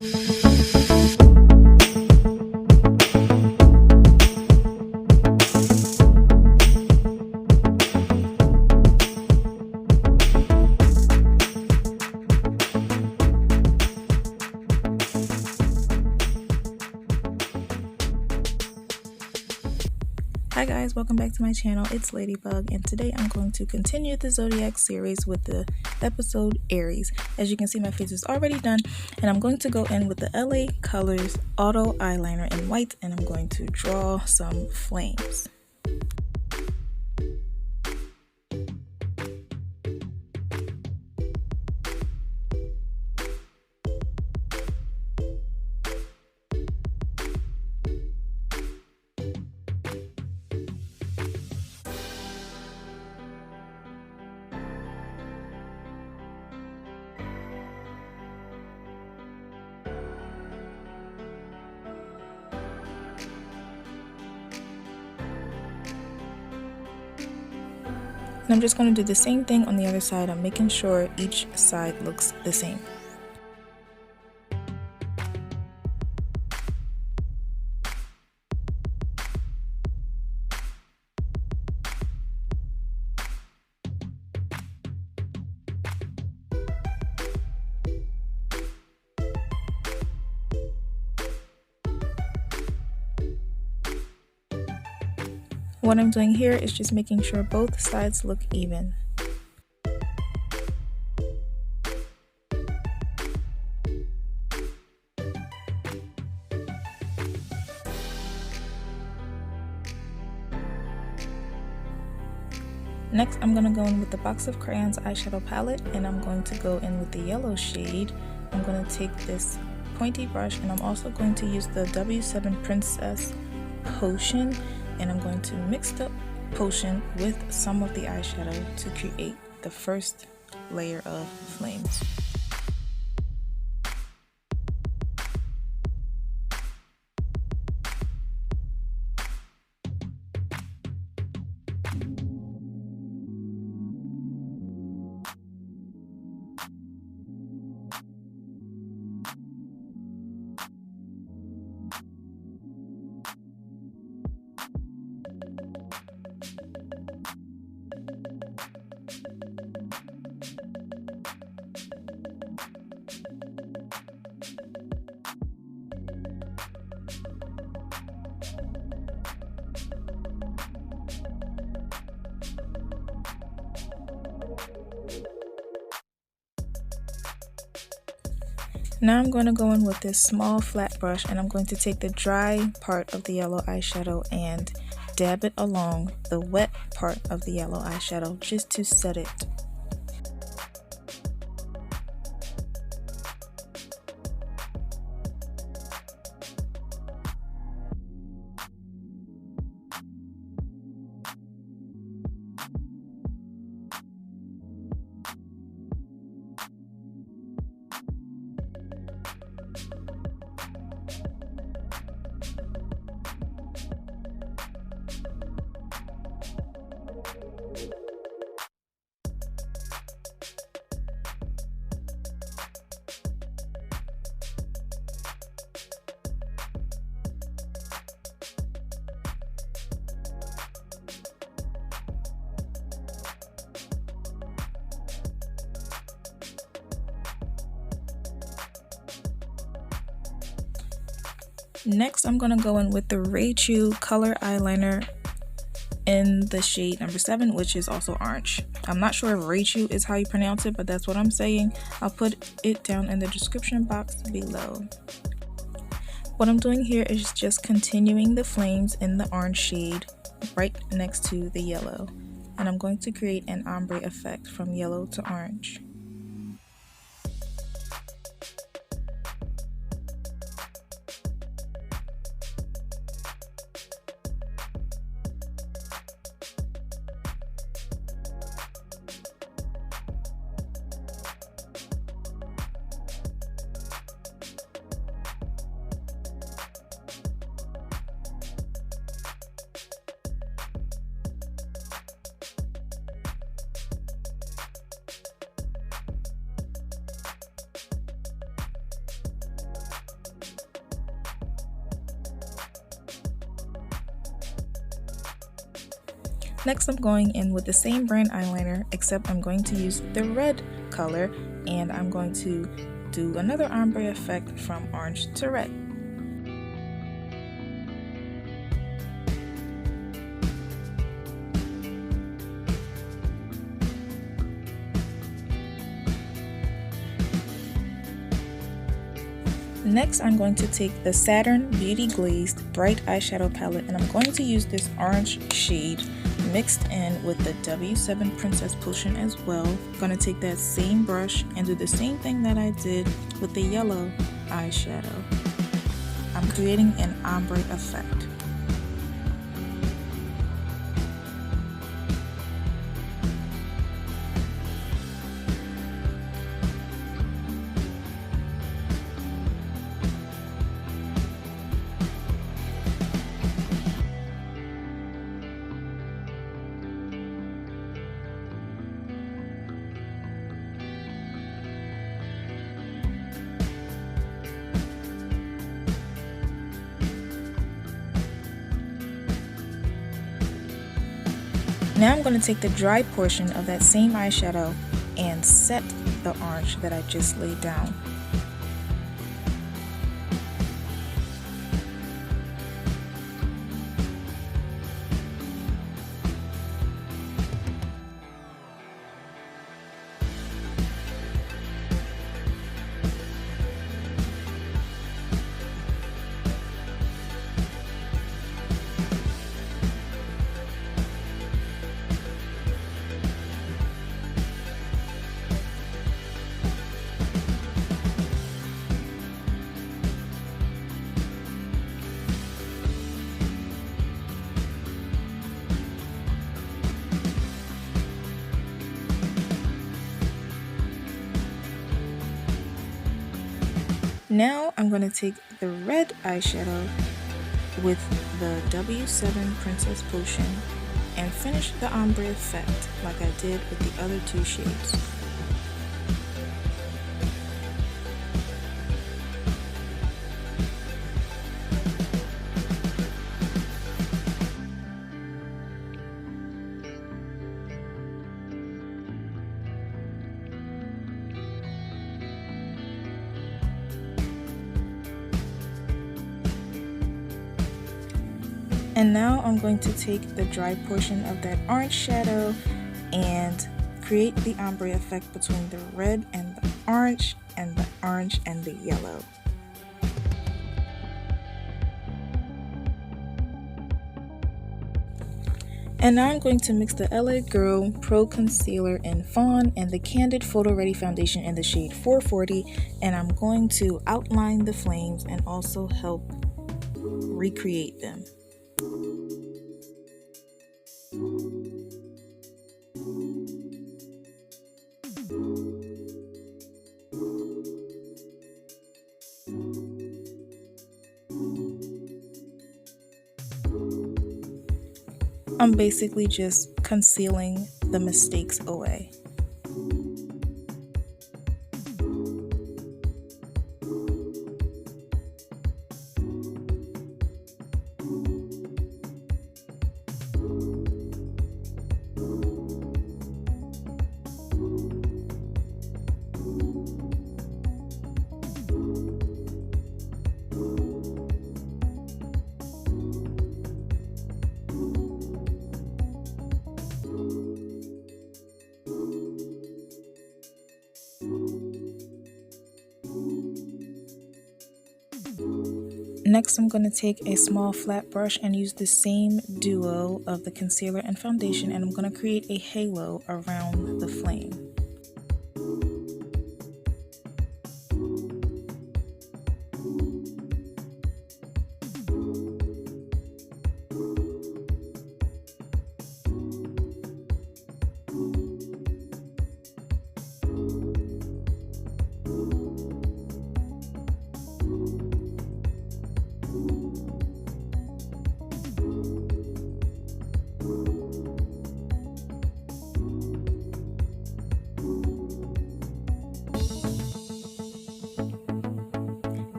Hi guys, welcome back to my channel. It's Ladybug, and today I'm going to continue the zodiac series with the episode Aries. As you can see, my face is already done, and I'm going to go in with the LA Colors Auto Eyeliner in white, and I'm going to draw some flames. And I'm just going to do the same thing on the other side. I'm making sure each side looks the same. What I'm doing here is just making sure both sides look even. Next, I'm going to go in with the box of crayons eyeshadow palette, and I'm going to go in with the yellow shade. I'm going to take this pointy brush, and I'm also going to use the W7 Princess Potion, and I'm going to mix the potion with some of the eyeshadow to create the first layer of flames. Now I'm going to go in with this small flat brush, and I'm going to take the dry part of the yellow eyeshadow and dab it along the wet part of the yellow eyeshadow just to set it. Next, I'm going to go in with the Rechoo color eyeliner in the shade number 7, which is also orange. I'm not sure if Rechoo is how you pronounce it, but that's what I'm saying. I'll put it down in the description box below. What I'm doing here is just continuing the flames in the orange shade right next to the yellow. And I'm going to create an ombre effect from yellow to orange. Next, I'm going in with the same brand eyeliner, except I'm going to use the red color, and I'm going to do another ombre effect from orange to red. Next, I'm going to take the Saturn Beauty Glazed Bright Eyeshadow Palette, and I'm going to use this orange shade mixed in with the W7 Princess Potion as well. I'm going to take that same brush and do the same thing that I did with the yellow eyeshadow. I'm creating an ombre effect. Now I'm going to take the dry portion of that same eyeshadow and set the orange that I just laid down. Now I'm going to take the red eyeshadow with the W7 Princess Potion and finish the ombre effect like I did with the other two shades. And now I'm going to take the dry portion of that orange shadow and create the ombre effect between the red and the orange and the orange and the yellow. And now I'm going to mix the LA Girl Pro Concealer in Fawn and the Candid Photo Ready Foundation in the shade 440, and I'm going to outline the flames and also help recreate them. I'm basically just concealing the mistakes away. Next, I'm going to take a small flat brush and use the same duo of the concealer and foundation, and I'm going to create a halo around the flame.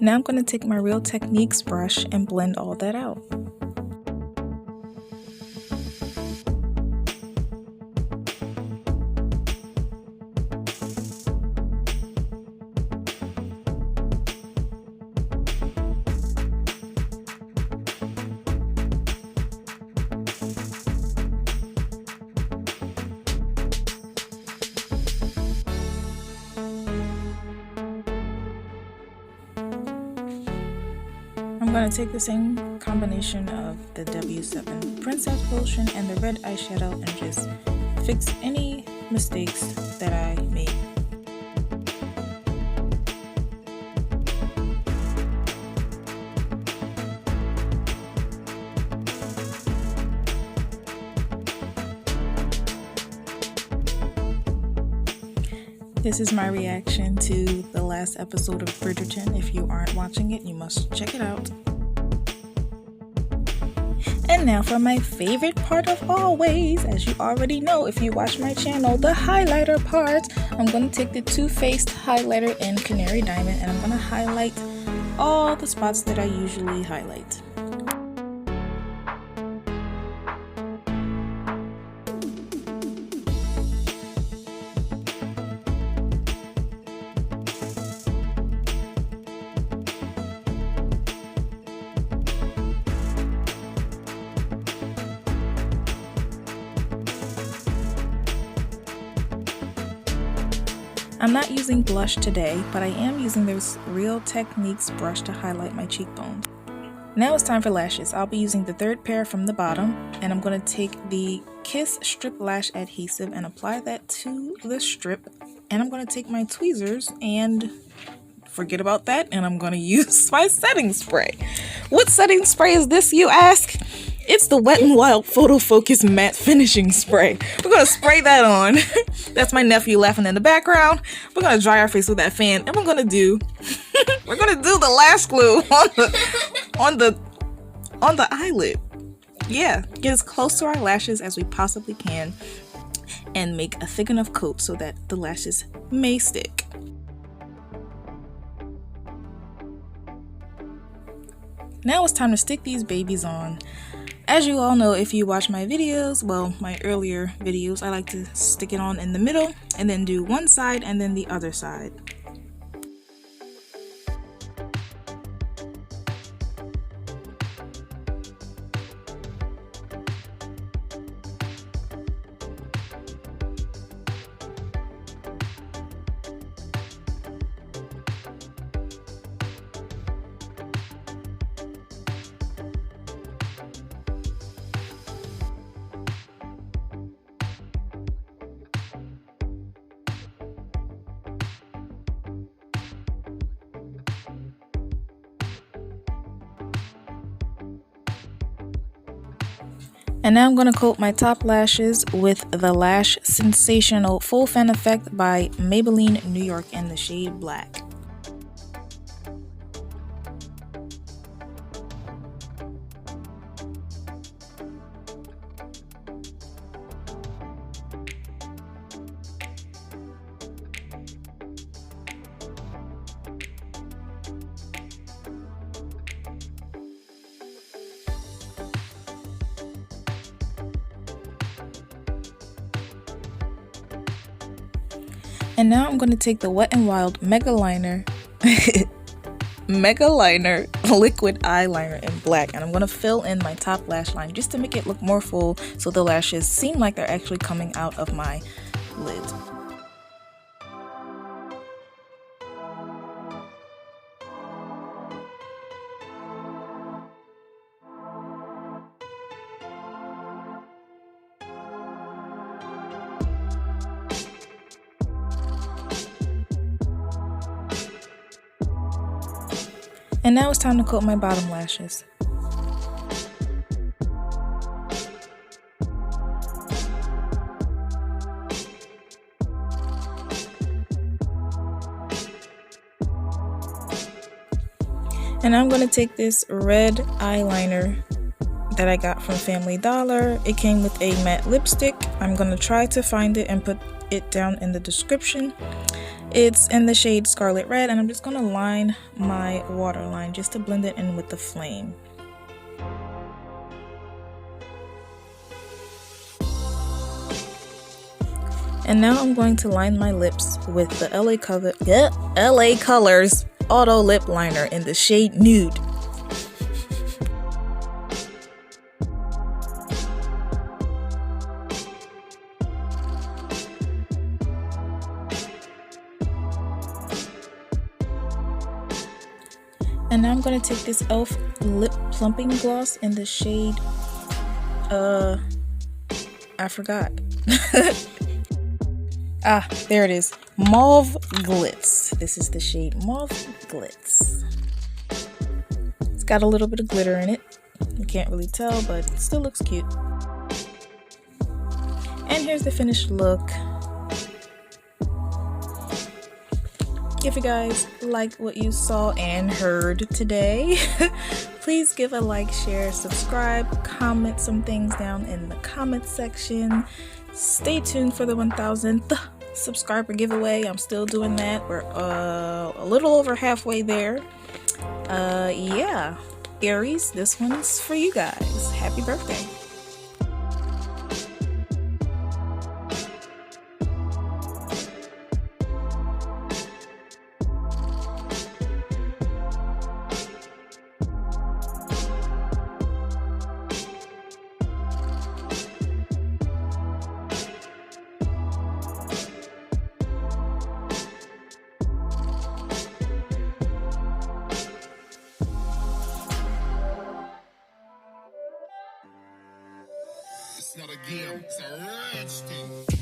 Now I'm going to take my Real Techniques brush and blend all that out. I'm going to take the same combination of the W7 Princess Potion and the red eyeshadow and just fix any mistakes that I made. This is my reaction to the last episode of Bridgerton. If you aren't watching it, you must check it out. And now for my favorite part of always, as you already know if you watch my channel, the highlighter part. I'm going to take the Too Faced highlighter in Canary Diamond and I'm going to highlight all the spots that I usually highlight. I'm not using blush today, but I am using this Real Techniques brush to highlight my cheekbones. Now it's time for lashes. I'll be using the third pair from the bottom, and I'm going to take the Kiss Strip Lash Adhesive and apply that to the strip. And I'm going to take my tweezers and forget about that, and I'm going to use my setting spray. What setting spray is this, you ask? It's the Wetnwild Photo Focus Matte Finishing Spray. We're going to spray that on. That's my nephew laughing in the background. We're going to dry our face with that fan, and we're going to do the lash glue on the eyelid. Yeah, get as close to our lashes as we possibly can and make a thick enough coat so that the lashes may stick. Now it's time to stick these babies on. As you all know, if you watch my videos, well, my earlier videos, I like to stick it on in the middle and then do one side and then the other side. And now I'm going to coat my top lashes with the Lash Sensational Full Fan Effect by Maybelline New York in the shade Black. And now I'm going to take the Wetnwild megaliner liquid eyeliner in black, and I'm going to fill in my top lash line just to make it look more full so the lashes seem like they're actually coming out of my lid. And now it's time to coat my bottom lashes. And I'm going to take this red eyeliner that I got from Family Dollar. It came with a matte lipstick. I'm going to try to find it and put it down in the description. It's in the shade Scarlet Red, and I'm just going to line my waterline just to blend it in with the flame. And now I'm going to line my lips with the LA Colors Auto Lip Liner in the shade Nude. And now I'm going to take this e.l.f. lip plumping gloss in the shade, I forgot. There it is. Mauve Glitz. This is the shade Mauve Glitz. It's got a little bit of glitter in it. You can't really tell, but it still looks cute. And here's the finished look. If you guys liked what you saw and heard today, please give a like, share, subscribe, comment some things down in the comment section. Stay tuned for the 1000th subscriber giveaway. I'm still doing that. We're a little over halfway there. Yeah, Aries, this one's for you guys. Happy birthday. It's not a game, it's a rich thing.